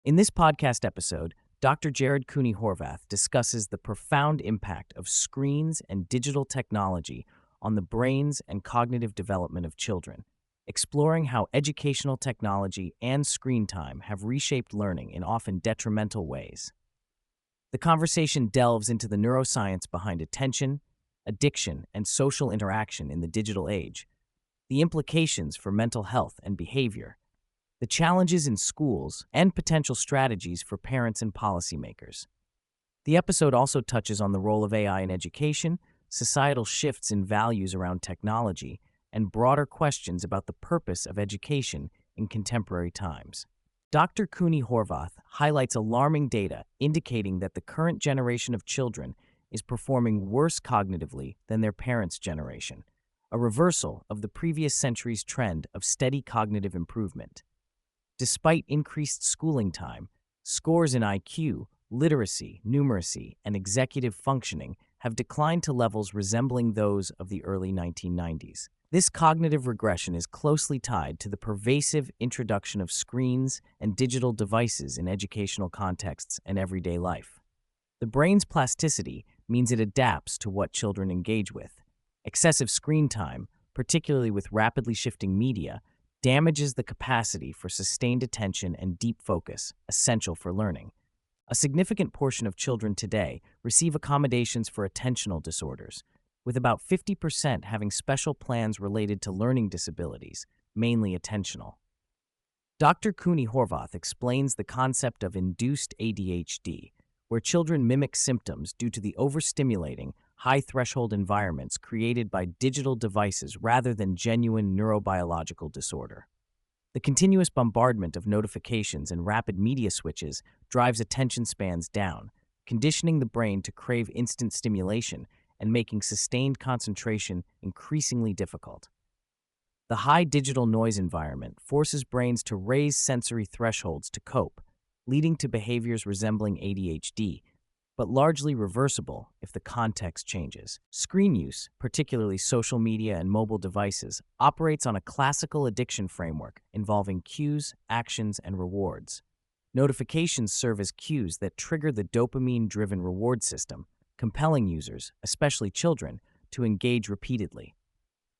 In this podcast episode, Dr. Cooney Horvath discusses the profound impact of screens and digital technology on the brains and cognitive development of children, exploring how educational technology and screen time have reshaped learning in often detrimental ways. The conversation delves into the neuroscience behind attention, addiction, and social interaction in the digital age, the implications for mental health and behavior, the challenges in schools, and potential strategies for parents and policymakers. The episode also touches on the role of AI in education, societal shifts in values around technology, and broader questions about the purpose of education in contemporary times. Dr. Cooney Horvath highlights alarming data indicating that the current generation of children is performing worse cognitively than their parents' generation, a reversal of the previous century's trend of steady cognitive improvement. Despite increased schooling time, scores in IQ, literacy, numeracy, and executive functioning have declined to levels resembling those of the early 1990s. This cognitive regression is closely tied to the pervasive introduction of screens and digital devices in educational contexts and everyday life. The brain's plasticity means it adapts to what children engage with. Excessive screen time, particularly with rapidly shifting media, damages the capacity for sustained attention and deep focus, essential for learning. A significant portion of children today receive accommodations for attentional disorders, with about 50% having special plans related to learning disabilities, mainly attentional. Dr. Cooney Horvath explains the concept of induced ADHD, where children mimic symptoms due to the overstimulating, high-threshold environments created by digital devices rather than genuine neurobiological disorder. The continuous bombardment of notifications and rapid media switches drives attention spans down, conditioning the brain to crave instant stimulation and making sustained concentration increasingly difficult. The high digital noise environment forces brains to raise sensory thresholds to cope, leading to behaviors resembling ADHD, but largely reversible if the context changes. Screen use, particularly social media and mobile devices, operates on a classical addiction framework involving cues, actions, and rewards. Notifications serve as cues that trigger the dopamine-driven reward system, compelling users, especially children, to engage repeatedly.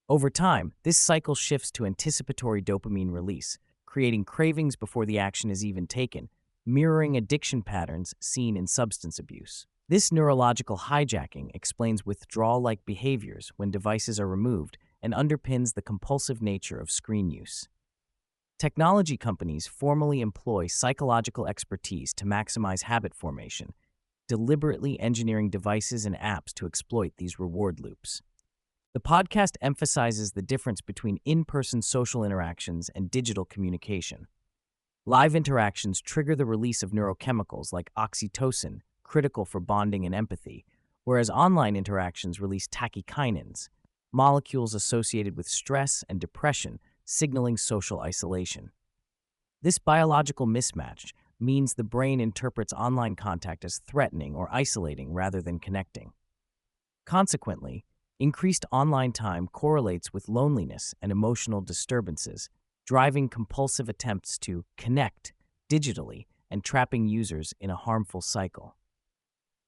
Over time, this cycle shifts to anticipatory dopamine release, creating cravings before the action is even taken, mirroring addiction patterns seen in substance abuse. This neurological hijacking explains withdrawal-like behaviors when devices are removed and underpins the compulsive nature of screen use. Technology companies formally employ psychological expertise to maximize habit formation, deliberately engineering devices and apps to exploit these reward loops. The podcast emphasizes the difference between in-person social interactions and digital communication. Live interactions trigger the release of neurochemicals like oxytocin, critical for bonding and empathy, whereas online interactions release tachykinins, molecules associated with stress and depression, signaling social isolation. This biological mismatch means the brain interprets online contact as threatening or isolating rather than connecting. Consequently, increased online time correlates with loneliness and emotional disturbances, driving compulsive attempts to connect digitally and trapping users in a harmful cycle.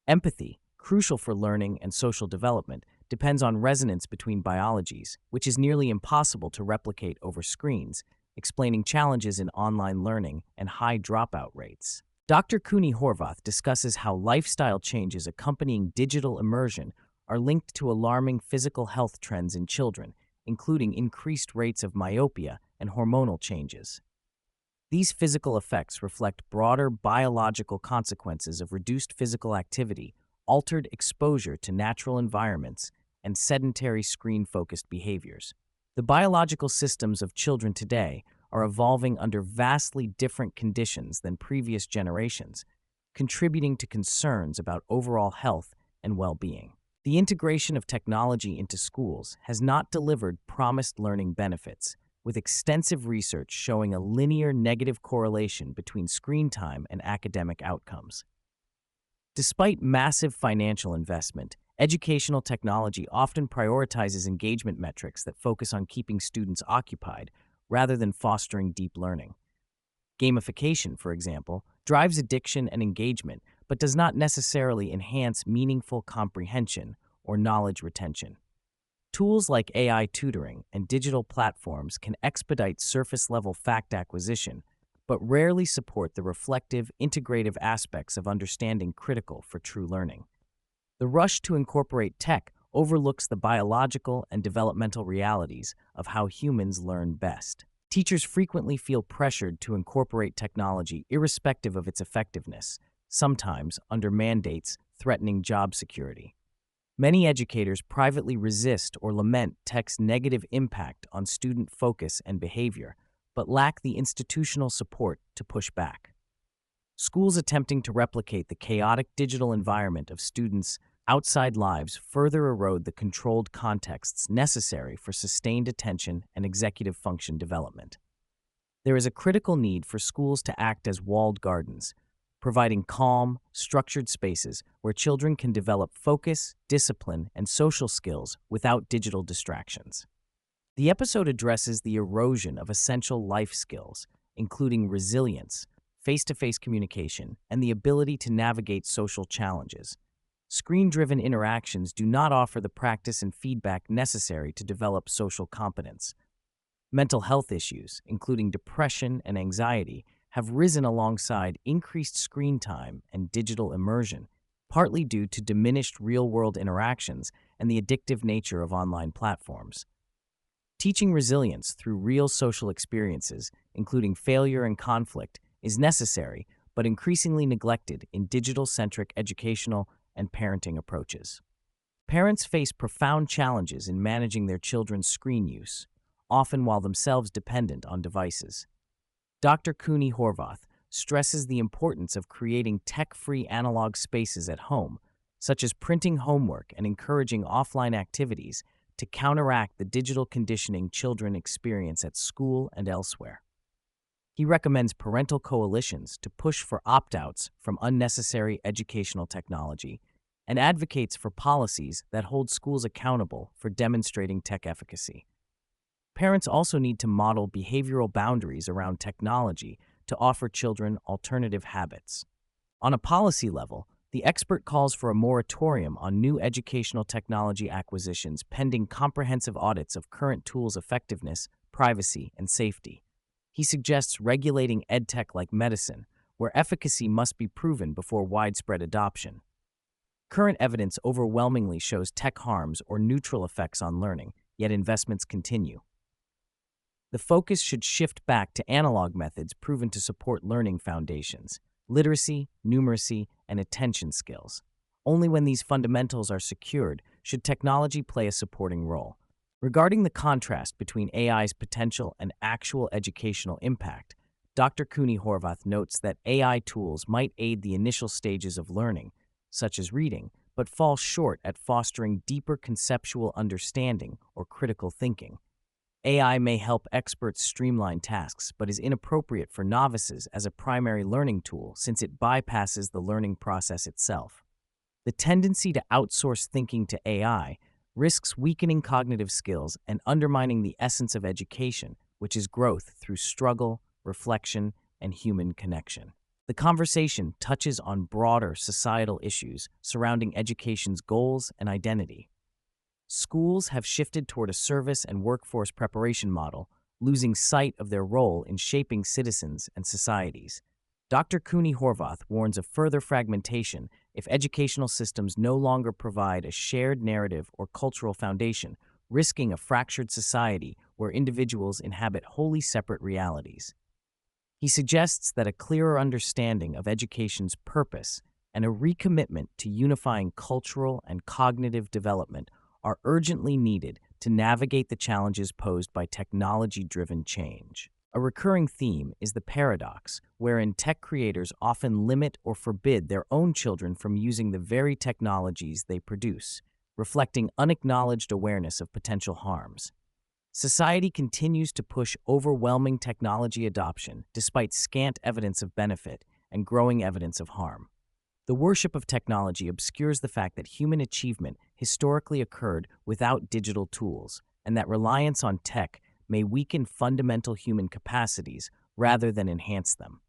Empathy, crucial for learning and social development, depends on resonance between biologies, which is nearly impossible to replicate over screens, explaining challenges in online learning and high dropout rates. Dr. Cooney Horvath discusses how lifestyle changes accompanying digital immersion are linked to alarming physical health trends in children, including increased rates of myopia and hormonal changes. These physical effects reflect broader biological consequences of reduced physical activity, altered exposure to natural environments, and sedentary screen-focused behaviors. The biological systems of children today are evolving under vastly different conditions than previous generations, contributing to concerns about overall health and well-being. The integration of technology into schools has not delivered promised learning benefits, with extensive research showing a linear negative correlation between screen time and academic outcomes. Despite massive financial investment, educational technology often prioritizes engagement metrics that focus on keeping students occupied rather than fostering deep learning. Gamification, for example, drives addiction and engagement, but does not necessarily enhance meaningful comprehension or knowledge retention. Tools like AI tutoring and digital platforms can expedite surface-level fact acquisition, but rarely support the reflective, integrative aspects of understanding critical for true learning. The rush to incorporate tech overlooks the biological and developmental realities of how humans learn best. Teachers frequently feel pressured to incorporate technology irrespective of its effectiveness, sometimes under mandates threatening job security. Many educators privately resist or lament tech's negative impact on student focus and behavior, but lack the institutional support to push back. Schools attempting to replicate the chaotic digital environment of students' outside lives further erode the controlled contexts necessary for sustained attention and executive function development. There is a critical need for schools to act as walled gardens, providing calm, structured spaces where children can develop focus, discipline, and social skills without digital distractions. The episode addresses the erosion of essential life skills, including resilience, face-to-face communication, and the ability to navigate social challenges. Screen-driven interactions do not offer the practice and feedback necessary to develop social competence. Mental health issues, including depression and anxiety, have risen alongside increased screen time and digital immersion, partly due to diminished real-world interactions and the addictive nature of online platforms. Teaching resilience through real social experiences, including failure and conflict, is necessary but increasingly neglected in digital-centric educational and parenting approaches. Parents face profound challenges in managing their children's screen use, often while themselves dependent on devices. Dr. Cooney Horvath stresses the importance of creating tech-free analog spaces at home, such as printing homework and encouraging offline activities to counteract the digital conditioning children experience at school and elsewhere. He recommends parental coalitions to push for opt-outs from unnecessary educational technology and advocates for policies that hold schools accountable for demonstrating tech efficacy. Parents also need to model behavioral boundaries around technology to offer children alternative habits. On a policy level, the expert calls for a moratorium on new educational technology acquisitions pending comprehensive audits of current tools' effectiveness, privacy, and safety. He suggests regulating edtech like medicine, where efficacy must be proven before widespread adoption. Current evidence overwhelmingly shows tech harms or neutral effects on learning, yet investments continue. The focus should shift back to analog methods proven to support learning foundations, literacy, numeracy, and attention skills. Only when these fundamentals are secured should technology play a supporting role. Regarding the contrast between AI's potential and actual educational impact, Dr. Cooney Horvath notes that AI tools might aid the initial stages of learning, such as reading, but fall short at fostering deeper conceptual understanding or critical thinking. AI may help experts streamline tasks, but is inappropriate for novices as a primary learning tool since it bypasses the learning process itself. The tendency to outsource thinking to AI risks weakening cognitive skills and undermining the essence of education, which is growth through struggle, reflection, and human connection. The conversation touches on broader societal issues surrounding education's goals and identity. Schools have shifted toward a service and workforce preparation model, losing sight of their role in shaping citizens and societies. Dr. Cooney Horvath warns of further fragmentation if educational systems no longer provide a shared narrative or cultural foundation, risking a fractured society where individuals inhabit wholly separate realities. He suggests that a clearer understanding of education's purpose and a recommitment to unifying cultural and cognitive development are urgently needed to navigate the challenges posed by technology-driven change. A recurring theme is the paradox, wherein tech creators often limit or forbid their own children from using the very technologies they produce, reflecting unacknowledged awareness of potential harms. Society continues to push overwhelming technology adoption despite scant evidence of benefit and growing evidence of harm. The worship of technology obscures the fact that human achievement historically occurred without digital tools, and that reliance on tech may weaken fundamental human capacities rather than enhance them.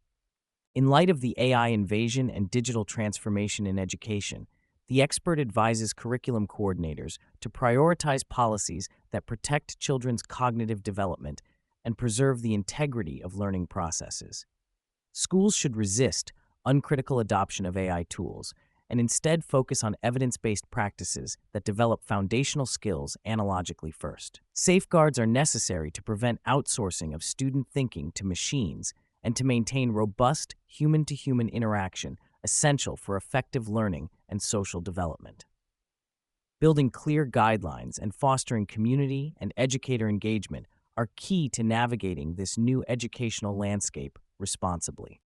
In light of the AI invasion and digital transformation in education, the expert advises curriculum coordinators to prioritize policies that protect children's cognitive development and preserve the integrity of learning processes. Schools should resist uncritical adoption of AI tools and instead focus on evidence-based practices that develop foundational skills analogically first. Safeguards are necessary to prevent outsourcing of student thinking to machines and to maintain robust human-to-human interaction essential for effective learning and social development. Building clear guidelines and fostering community and educator engagement are key to navigating this new educational landscape responsibly.